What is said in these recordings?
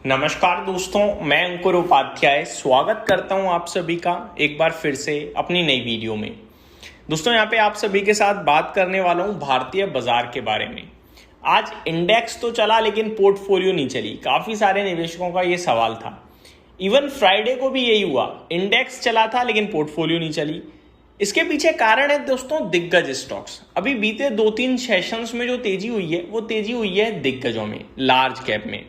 नमस्कार दोस्तों, मैं अंकुर उपाध्याय स्वागत करता हूं आप सभी का एक बार फिर से अपनी नई वीडियो में। दोस्तों यहाँ पे आप सभी के साथ बात करने वाला हूं भारतीय बाजार के बारे में। आज इंडेक्स तो चला लेकिन पोर्टफोलियो नहीं चली, काफी सारे निवेशकों का ये सवाल था। इवन फ्राइडे को भी यही हुआ, इंडेक्स चला था लेकिन पोर्टफोलियो नहीं चली। इसके पीछे कारण है दोस्तों दिग्गज स्टॉक्स। अभी बीते 2-3 सेशंस में जो तेजी हुई है वो तेजी हुई है दिग्गजों में, लार्ज कैप में।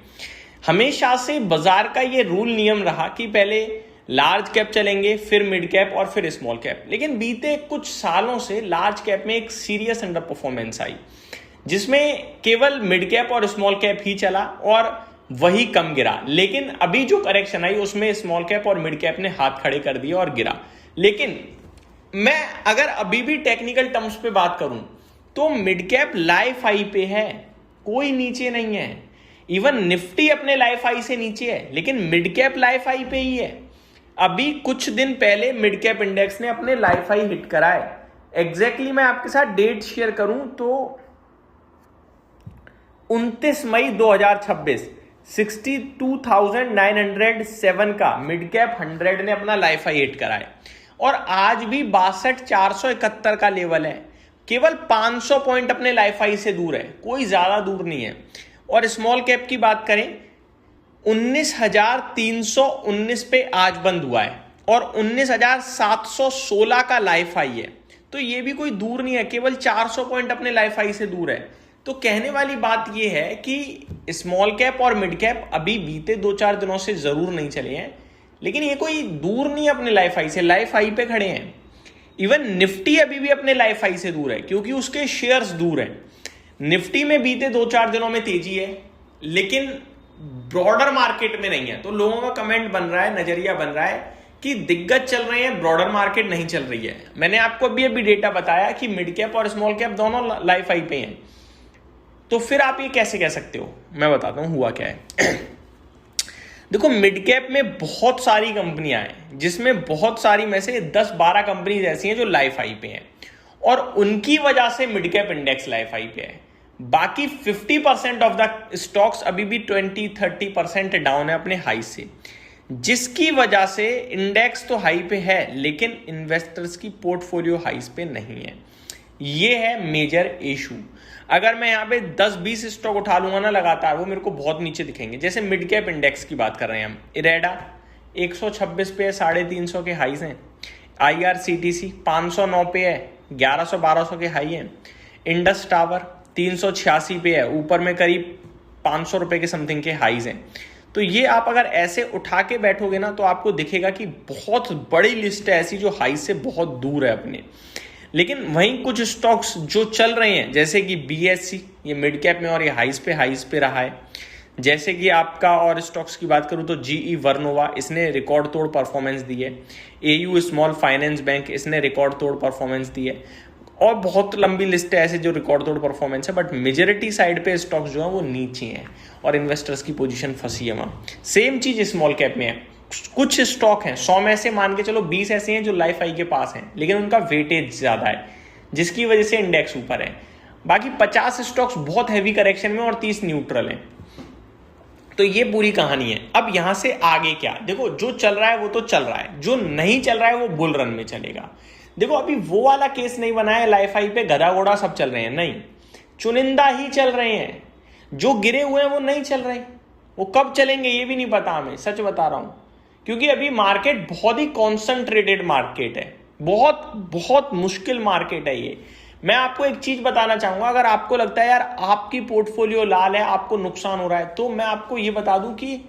हमेशा से बाजार का ये रूल नियम रहा कि पहले लार्ज कैप चलेंगे, फिर मिड कैप और फिर स्मॉल कैप। लेकिन बीते कुछ सालों से लार्ज कैप में एक सीरियस अंडर परफॉर्मेंस आई, जिसमें केवल मिड कैप और स्मॉल कैप ही चला और वही कम गिरा। लेकिन अभी जो करेक्शन आई उसमें स्मॉल कैप और मिड कैप ने हाथ खड़े कर दिए और गिरा। लेकिन मैं अगर अभी भी टेक्निकल टर्म्स पे बात करूं तो मिड कैप लाइफ हाई पे है, कोई नीचे नहीं है। इवन निफ्टी अपने लाइफ हाई से नीचे है, लेकिन मिड कैप लाइफ हाई पे ही है। अभी कुछ दिन पहले मिड कैप इंडेक्स ने अपने लाइफ हाई हिट करा है। एग्जैक्टली मैं आपके साथ डेट शेयर करूं तो 29 मई 2026 62,907 का मिड कैप 100 ने अपना लाइफ हाई हिट करा है और आज भी 62,471 का लेवल है। केवल 500 पॉइंट अपने लाइफ हाई से दूर है, कोई ज्यादा दूर नहीं है। और स्मॉल कैप की बात करें 19,319 पे आज बंद हुआ है और 19,716 का लाइफ हाई है। तो ये भी कोई दूर नहीं है, केवल 400 पॉइंट अपने लाइफ हाई से दूर है। तो कहने वाली बात ये है कि स्मॉल कैप और मिड कैप अभी बीते 2-4 दिनों से जरूर नहीं चले हैं, लेकिन ये कोई दूर नहीं है अपने लाइफ हाई से, लाइफ हाई पे खड़े हैं। इवन निफ्टी अभी भी अपने लाइफ हाई से दूर है क्योंकि उसके शेयर्स दूर हैं। निफ्टी में बीते 2-4 दिनों में तेजी है लेकिन ब्रॉडर मार्केट में नहीं है। तो लोगों का कमेंट बन रहा है, नजरिया बन रहा है कि दिग्गज चल रहे हैं, ब्रॉडर मार्केट नहीं चल रही है। मैंने आपको अभी डेटा बताया कि मिड कैप और स्मॉल कैप दोनों लाइफ हाई पे हैं। तो फिर आप ये कैसे कह सकते हो? मैं बताता हूं हुआ क्या है। देखो, मिड कैप में बहुत सारी कंपनियां हैं, जिसमें बहुत सारी में से 10-12 कंपनीज ऐसी हैं जो लाइफ हाई पे हैं और उनकी वजह से mid cap index life high पे है। बाकी 50% ऑफ द स्टॉक्स अभी भी 20-30% डाउन है अपने हाई से, जिसकी वजह से इंडेक्स तो हाई पे है लेकिन इन्वेस्टर्स की पोर्टफोलियो हाईस पे नहीं है। ये है मेजर इशू। अगर मैं यहाँ पे 10-20 स्टॉक उठा लूंगा ना लगातार, वो मेरे को बहुत नीचे दिखेंगे। जैसे मिड कैप इंडेक्स की बात कर रहे हैं हम, इरेडा 126 पे 350 के हाईस हैं। IRCTC 509 पे है, 1100-1200 के हाई हैं। इंडस टावर 386 पे है, ऊपर में करीब 500 रुपए के समथिंग के हाईज हैं। तो ये आप अगर ऐसे उठा के बैठोगे ना तो आपको दिखेगा कि बहुत बड़ी लिस्ट है ऐसी जो हाई से बहुत दूर है अपने। लेकिन वहीं कुछ स्टॉक्स जो चल रहे हैं, जैसे कि BSE, ये मिड कैप में और ये हाईज पे रहा है। जैसे कि आपका और स्टॉक्स की बात करूं तो GE वर्नोवा, इसने रिकॉर्ड तोड़ परफॉर्मेंस दी है। AU स्मॉल फाइनेंस बैंक, इसने रिकॉर्ड तोड़ परफॉर्मेंस दी है। और बहुत लंबी लिस्ट है ऐसे जो रिकॉर्ड तोड़ परफॉर्मेंस है, बट मेजोरिटी साइड पे स्टॉक्स जो है वो नीचे हैं और इन्वेस्टर्स की पोजीशन फंसी है वहां। सेम चीज स्मॉल कैप में है। कुछ स्टॉक हैं, 100 में से मान के चलो 20 ऐसे हैं जो लाइफ हाई के पास हैं, लेकिन उनका वेटेज ज्यादा है, जिसकी वजह से इंडेक्स ऊपर है। बाकी 50 स्टॉक्स बहुत हैवी करेक्शन में और 30 न्यूट्रल हैं। तो ये पूरी कहानी है। अब यहां से आगे क्या? देखो, जो चल रहा है वो तो चल रहा है, जो नहीं चल रहा है वो बुल रन में चलेगा। देखो, अभी वो वाला केस नहीं बना है लाइफ हाई पे गधा घोड़ा सब चल रहे हैं, नहीं, चुनिंदा ही चल रहे हैं। जो गिरे हुए हैं वो नहीं चल रहे, वो कब चलेंगे ये भी नहीं पता हमें, सच बता रहा हूं। क्योंकि अभी मार्केट बहुत ही कॉन्सेंट्रेटेड मार्केट है, बहुत बहुत मुश्किल मार्केट है ये। मैं आपको एक चीज बताना चाहूंगा, अगर आपको लगता है यार आपकी पोर्टफोलियो लाल है, आपको नुकसान हो रहा है, तो मैं आपको ये बता दूं कि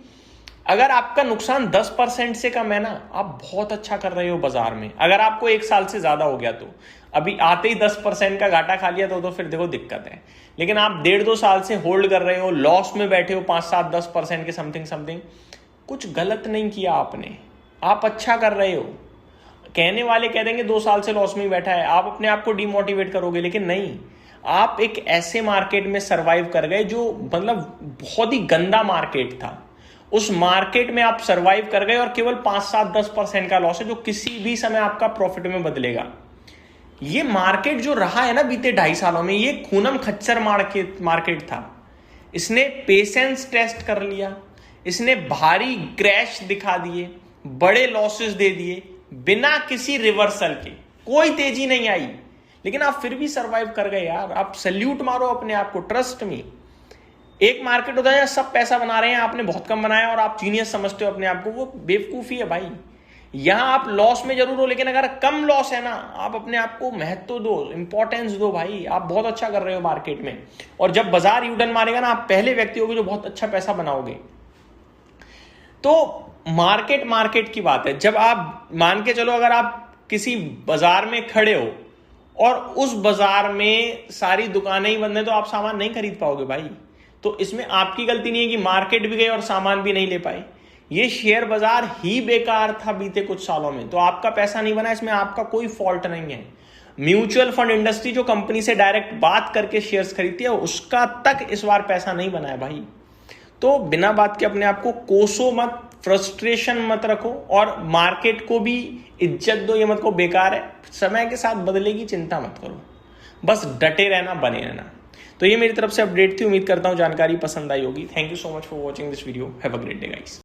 अगर आपका नुकसान 10% से कम है ना, आप बहुत अच्छा कर रहे हो बाजार में। अगर आपको 1 साल से ज्यादा हो गया तो अभी आते ही 10% का घाटा खा लिया तो फिर देखो दिक्कत है। लेकिन आप 1.5-2 साल से होल्ड कर रहे हो, लॉस में बैठे हो 5-7-10% के समथिंग, कुछ गलत नहीं किया आपने, आप अच्छा कर रहे हो। कहने वाले कह देंगे 2 साल से लॉस में ही बैठा है, आप अपने आप को डिमोटिवेट करोगे, लेकिन नहीं, आप एक ऐसे मार्केट में सरवाइव कर गए जो मतलब बहुत ही गंदा मार्केट था। उस मार्केट में आप सरवाइव कर गए और केवल 5-7-10% का लॉस है जो किसी भी समय आपका प्रॉफिट में बदलेगा। ये मार्केट जो रहा है ना बीते 2.5 सालों में, ये खूनम खच्चर मार्केट था। इसने पेशेंस टेस्ट कर लिया, इसने भारी क्रैश दिखा दिए, बड़े लॉसेस दे दिए बिना किसी रिवर्सल के, कोई तेजी नहीं आई, लेकिन आप फिर भी सरवाइव कर गए यार। आप सैल्यूट मारो अपने आप को, ट्रस्ट मी। एक मार्केट होता है सब पैसा बना रहे हैं, आपने बहुत कम बनाया और आप जीनियस समझते हो अपने आप को, वो बेवकूफी है भाई। यहां आप लॉस में जरूर हो, लेकिन अगर कम लॉस है ना, आप अपने आप को महत्व दो, इंपॉर्टेंस दो भाई। आप बहुत अच्छा कर रहे हो मार्केट में, और जब बाजार यूटर्न मारेगा ना, आप पहले व्यक्ति होगे जो बहुत अच्छा पैसा बनाओगे। तो मार्केट की बात है। जब आप मान के चलो, अगर आप किसी बाजार में खड़े हो और उस बाजार में सारी दुकानें ही बंद हैं, तो आप सामान नहीं खरीद पाओगे भाई। तो इसमें आपकी गलती नहीं है कि मार्केट भी गई और सामान भी नहीं ले पाए। ये शेयर बाजार ही बेकार था बीते कुछ सालों में, तो आपका पैसा नहीं बना, इसमें आपका कोई फॉल्ट नहीं है। म्यूचुअल फंड इंडस्ट्री जो कंपनी से डायरेक्ट बात करके शेयर्स खरीदती है, उसका तक इस बार पैसा नहीं बना है भाई। तो बिना बात के अपने आप को कोसो मत, फ्रस्ट्रेशन मत रखो, और मार्केट को भी इज्जत दो। ये मत को बेकार है, समय के साथ बदलेगी, चिंता मत करो, बस डटे रहना, बने रहना। तो ये मेरी तरफ से अपडेट थी। उम्मीद करता हूं जानकारी पसंद आई होगी। Thank you so much for watching this video. Have a great day guys.